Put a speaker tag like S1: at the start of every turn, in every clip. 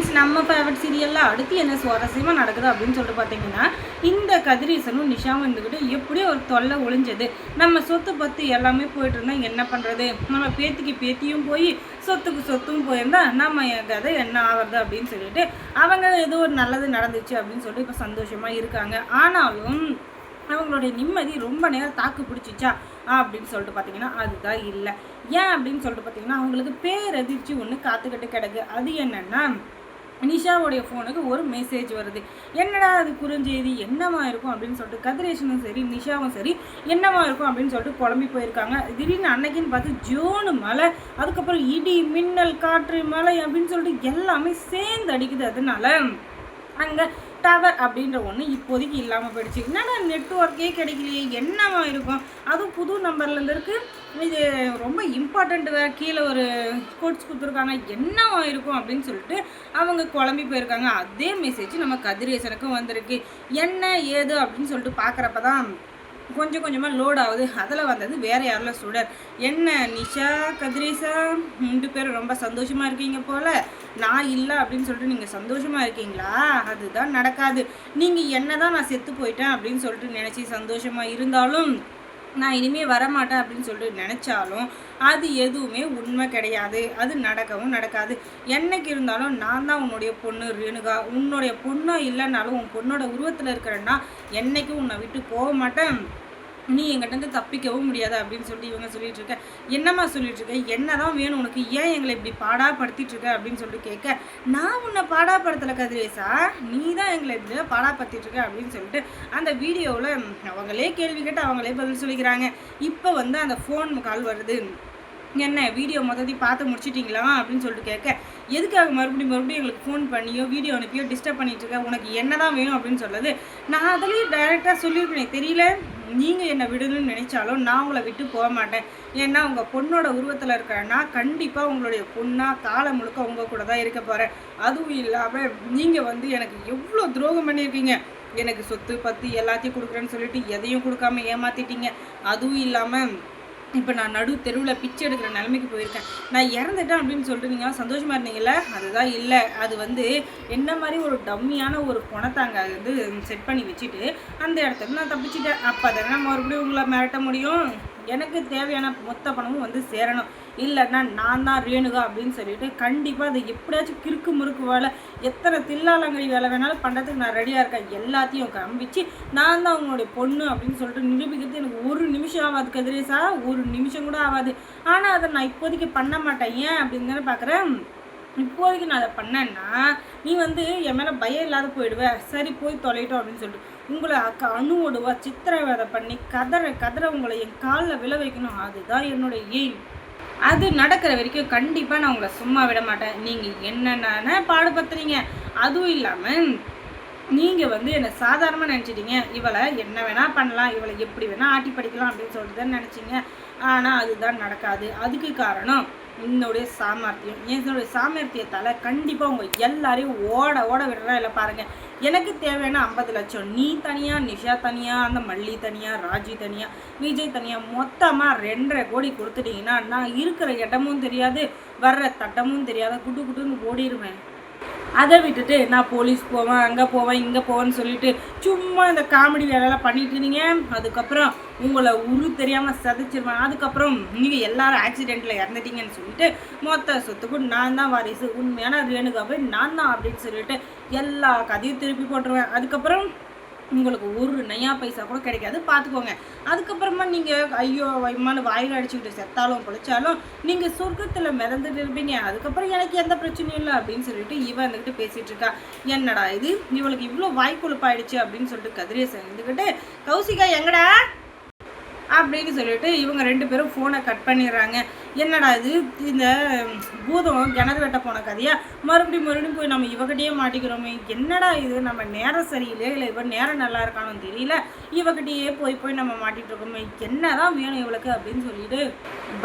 S1: Friends, நம்ம favourite சீரியலில் அடுத்து என்ன சுவாரஸ்யமாக நடக்குது அப்படின்னு சொல்லிட்டு பார்த்தீங்கன்னா, இந்த கதிரீசனும் நிஷாவும் இருந்துக்கிட்டு எப்படியோ ஒரு தொல்லை ஒழிஞ்சது. நம்ம சொத்து பத்து எல்லாமே போயிட்டு இருந்தால் என்ன பண்ணுறது, நம்ம பேத்திக்கு பேத்தியும் போய் சொத்துக்கு சொத்தும் போயிருந்தா நம்ம கதை என்ன ஆகிறது அப்படின்னு சொல்லிட்டு அவங்க ஏதோ ஒரு நல்லது நடந்துச்சு அப்படின்னு சொல்லிட்டு இப்போ சந்தோஷமாக இருக்காங்க. ஆனாலும் அவங்களுடைய நிம்மதி ரொம்ப நேரம் தாக்கு பிடிச்சிச்சா அப்படின்னு சொல்லிட்டு பார்த்தீங்கன்னா அதுதான் இல்லை. ஏன் அப்படின்னு சொல்லிட்டு பார்த்தீங்கன்னா அவங்களுக்கு பேரதிர்ச்சி ஒன்று காத்துக்கிட்டு கிடக்கு. அது என்னென்னா, நிஷாவுடைய ஃபோனுக்கு ஒரு மெசேஜ் வருது. என்னடா அது குறுஞ்செய்தி என்னவா இருக்கும் அப்படின்னு சொல்லிட்டு கதிரேஷனும் சரி நிஷாவும் சரி என்னவா இருக்கும் அப்படின்னு சொல்லிட்டு குழம்பி போயிருக்காங்க. திடீர்னு அன்னைக்குன்னு பார்த்து ஜோனு மழை, அதுக்கப்புறம் இடி மின்னல் காற்று மழை அப்படின்னு சொல்லிட்டு எல்லாமே சேர்ந்து அடிக்குது. அதனால அங்கே டவர் அப்படின்ற ஒன்று இப்போதைக்கு இல்லாமல் போயிடுச்சு. என்னடா நெட்ஒர்க்கே கிடைக்கலையே என்னவா இருக்கும், அதுவும் புது நம்பர்லேருந்து இருக்குது, இது ரொம்ப இம்பார்ட்டண்ட் வேறு, கீழே ஒரு கோட்ஸ் கொடுத்துருக்காங்க, என்னவா இருக்கும் அப்படின்னு சொல்லிட்டு அவங்க குழம்பி போயிருக்காங்க. அதே மெசேஜ் நம்ம கதிரேசனுக்கும் வந்திருக்கு. என்ன ஏது அப்படின்னு சொல்லிட்டு பார்க்குறப்ப தான் கொஞ்சம் கொஞ்சமாக லோட் ஆகுது. அதில் வந்தது வேறு யாரில் சுடர். என்ன நிஷா கதிரேசா 2 பேரும் ரொம்ப சந்தோஷமாக இருக்கீங்க போல், நான் இல்லை அப்படின்னு சொல்லிட்டு நீங்கள் சந்தோஷமாக இருக்கீங்களா? அதுதான் நடக்காது. நீங்கள் என்ன தான் நான் செத்து போயிட்டேன் அப்படின்னு சொல்லிட்டு நினச்சி சந்தோஷமாக இருந்தாலும், நான் இனிமேல் வரமாட்டேன் அப்படின்னு சொல்லிட்டு நினச்சாலும் அது எதுவுமே உண்மை கிடையாது. அது நடக்கவும் நடக்காது. என்னைக்கு இருந்தாலும் நான் தான் உன்னுடைய பொண்ணு ரேணுகா. உன்னுடைய பொண்ணாக இல்லைனாலும் உன் பொண்ணோட உருவத்தில் இருக்கிறேன்னா என்றைக்கும் உன்னை விட்டு போக மாட்டேன், நீ எங்கிட்ட தப்பிக்கவும் முடியாது அப்படின்னு சொல்லிட்டு இவங்க சொல்லிட்டு இருக்க. என்னம்மா சொல்லிட்டு இருக்க, என்ன தான் வேணும் உனக்கு, ஏன் எங்களை இப்படி பாடாப்படுத்திட்டு இருக்க அப்படின்னு சொல்லிட்டு கேட்க, நான் உன்னை பாடாப்படுத்தலை கதிரேசா, நீ தான் எங்களை இப்படி பாடாப்படுத்திட்டு இருக்க அப்படின்னு சொல்லிட்டு அந்த வீடியோவில் அவங்களே கேள்வி கேட்டு அவங்களே பதில் சொல்லிக்கிறாங்க. இப்போ வந்து அந்த ஃபோன் கால் வருது. என்ன வீடியோ மொத்தத்தையும் பார்த்து முடிச்சிட்டிங்களா அப்படின்னு சொல்லிட்டு கேட்க, எதுக்காக மறுபடியும் எங்களுக்கு ஃபோன் பண்ணியோ வீடியோ அனுப்பியோ டிஸ்டர்ப் பண்ணிட்டு இருக்க, உனக்கு என்ன தான் வேணும் அப்படின்னு சொல்லுது. நான் அதுலேயும் டைரெக்டாக சொல்லியிருக்கேன், தெரியல நீங்கள் என்னை விடணும்னு நினச்சாலும் நான் உங்களை விட்டு போக மாட்டேன். ஏன்னா உங்கள் பொண்ணோட உருவத்தில் இருக்கிறேன்னா கண்டிப்பாக உங்களுடைய பொண்ணாக காலம் முழுக்க உங்கள் கூட தான் இருக்க போகிறேன். அதுவும் இல்லாமல் நீங்கள் வந்து எனக்கு எவ்வளோ துரோகம் பண்ணியிருக்கீங்க, எனக்கு சொத்து பத்து எல்லாத்தையும் கொடுக்குறேன்னு சொல்லிட்டு எதையும் கொடுக்காம ஏமாற்றிட்டீங்க. அதுவும் இல்லாமல் இப்போ நான் நடு தெருவில் பிச்சை எடுக்கிற நிலைமைக்கு போயிருக்கேன். நான் இறந்துட்டேன் அப்படின்னு சொல்லிட்டு நீங்கள் சந்தோஷமாக இருந்தீங்கல்ல, அதுதான் இல்லை. அது வந்து என்ன மாதிரி ஒரு டம்மியான ஒரு பணத்தாங்க வந்து செட் பண்ணி வச்சுட்டு அந்த இடத்துல நான் தப்பிச்சிட்டேன். அப்போ தானே மறுபடியும் உங்களை மிரட்ட முடியும். எனக்கு தேவையான மொத்த பணமும் வந்து சேரணும், இல்லைன்னா நான் தான் ரேணுகா அப்படின்னு சொல்லிட்டு கண்டிப்பாக அதை எப்படியாச்சும் கிறுக்கு முறுக்கு வேலை, எத்தனை தில்லாலங்கடி வேலை வேணாலும் பண்ணுறதுக்கு நான் ரெடியாக இருக்கேன். எல்லாத்தையும் காமிச்சு நான் தான் உங்களுடைய பொண்ணு அப்படின்னு சொல்லிட்டு நிரூபிக்கிறது எனக்கு ஒரு நிமிஷம் ஆகாது கதிரேசா, ஒரு நிமிஷம் கூட ஆகாது. ஆனால் அதை நான் இப்போதைக்கு பண்ண மாட்டேன். ஏன் அப்படின்னு தானே பார்க்குறேன். இப்போதைக்கு நான் அதை பண்ணேன்னா நீ வந்து என் மேலே பயம் இல்லாத போயிடுவேன். சரி போய் தொலைட்டோம் அப்படின்னு சொல்லிட்டு உங்களை அணுவோடுவா சித்திரவதை பண்ணி கதற உங்களை என் காலில் விழ வைக்கணும். அதுதான் என்னோட எய்ம். அது நடக்கிற வரைக்கும் கண்டிப்பாக நான் உங்களை சும்மா விட மாட்டேன். நீங்கள் என்னென்ன பாடுபடுத்துறீங்க, அதுவும் இல்லாமல் நீங்கள் வந்து என்னை சாதாரணமாக நினச்சிட்டீங்க. இவளை என்ன வேணால் பண்ணலாம், இவளை எப்படி வேணால் ஆட்டி படிக்கலாம் அப்படின்னு சொல்லிட்டு தான் நினச்சிங்க. ஆனால் அதுதான் நடக்காது. அதுக்கு காரணம் என்னுடைய சாமர்த்தியம். என்னுடைய சாமர்த்தியத்தால் கண்டிப்பாக உங்கள் எல்லாரையும் ஓட விடுறா. இல்லை பாருங்கள், எனக்கு தேவையான 50 லட்சம் நீ தனியாக, நிஷா தனியாக, அந்த மல்லி தனியாக, ராஜி தனியாக, விஜய் தனியாக மொத்தமாக 2.5 கோடி கொடுத்துட்டிங்கன்னா நான் இருக்கிற இடமும் தெரியாது, வர்ற தட்டமும் தெரியாத குட்டுன்னு ஓடிடுவேன். அதை விட்டுட்டு நான் போலீஸ் போவேன், அங்கே போவேன், இங்கே போவேன்னு சொல்லிட்டு சும்மா இந்த காமெடி வேலையெல்லாம் பண்ணிட்டு இருந்தீங்க. அதுக்கப்புறம் உங்களை தெரியாமல் சதைச்சிருவேன். அதுக்கப்புறம் நீங்கள் எல்லாரும் ஆக்சிடெண்ட்டில் இறந்துட்டீங்கன்னு சொல்லிட்டு மொத்த சொத்துக்கும் நான் தான் வாரிசு, உண்மையான ரேணுகாவை நான் தான் அப்படின்னு சொல்லிட்டு எல்லா கதையும் திருப்பி போட்டுருவேன். அதுக்கப்புறம் உங்களுக்கு ஒரு நையா பைசா கூட கிடைக்காது, பார்த்துக்கோங்க. அதுக்கப்புறமா நீங்கள் ஐயோ வைமானு வாயில் அடிச்சுக்கிட்டு செத்தாலும் பிழைச்சாலும் நீங்கள் சொர்க்கத்தில் மிதந்துட்டு இருப்பீங்க. அதுக்கப்புறம் எனக்கு எந்த பிரச்சனையும் இல்லை அப்படின்னு சொல்லிட்டு இவன் இருந்துக்கிட்டு பேசிகிட்டு இருக்கா. என்னடா இது, இவளுக்கு இவ்வளோ வாய்க்குழுப்பாயிடுச்சு அப்படின்னு சொல்லிட்டு கதிரேசன் இருந்துக்கிட்டு கௌசிகா எங்கடா அப்படின்னு சொல்லிட்டு இவங்க 2 பேரும் ஃபோனை கட் பண்ணிடுறாங்க. என்னடா இது, இந்த பூதம் கிணறு வெட்ட போன கதையா மறுபடியும் போய் நம்ம இவகிட்டயே மாட்டிக்கிறோமே, என்னடா இது, நம்ம நேரம் சரியில்லையே இல்லை இவன் நேரம் நல்லா இருக்கானு தெரியல, இவகிட்டயே போய் நம்ம மாட்டிகிட்டு இருக்கோமே, என்ன தான் வேணும் இவளுக்கு அப்படின்னு சொல்லிட்டு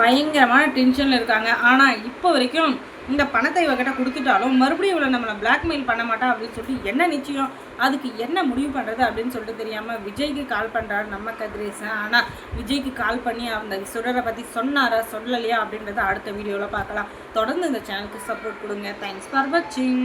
S1: பயங்கரமான டென்ஷனில் இருக்காங்க. ஆனால் இப்போ வரைக்கும் இந்த பணத்தை இவகிட்ட கொடுத்துட்டாலும் மறுபடியும் இவளை நம்மளை பிளாக்மெயில் பண்ண மாட்டா அப்படின்னு சொல்லிட்டு என்ன நிச்சயம், அதுக்கு என்ன முடிவு பண்ணுறது அப்படின்னு சொல்லிட்டு தெரியாமல் விஜய்க்கு கால் பண்ணுறாரு நம்ம கதிரேசன். ஆனால் விஜய்க்கு கால் பண்ணி அந்த சுடரை பற்றி சொன்னாரா சொல்லலையா அப்படின்றத அடுத்த வீடியோவில் பார்க்கலாம். தொடர்ந்து இந்த சேனலுக்கு சப்போர்ட் கொடுங்க. தேங்க்ஸ் ஃபார் வாட்சிங்.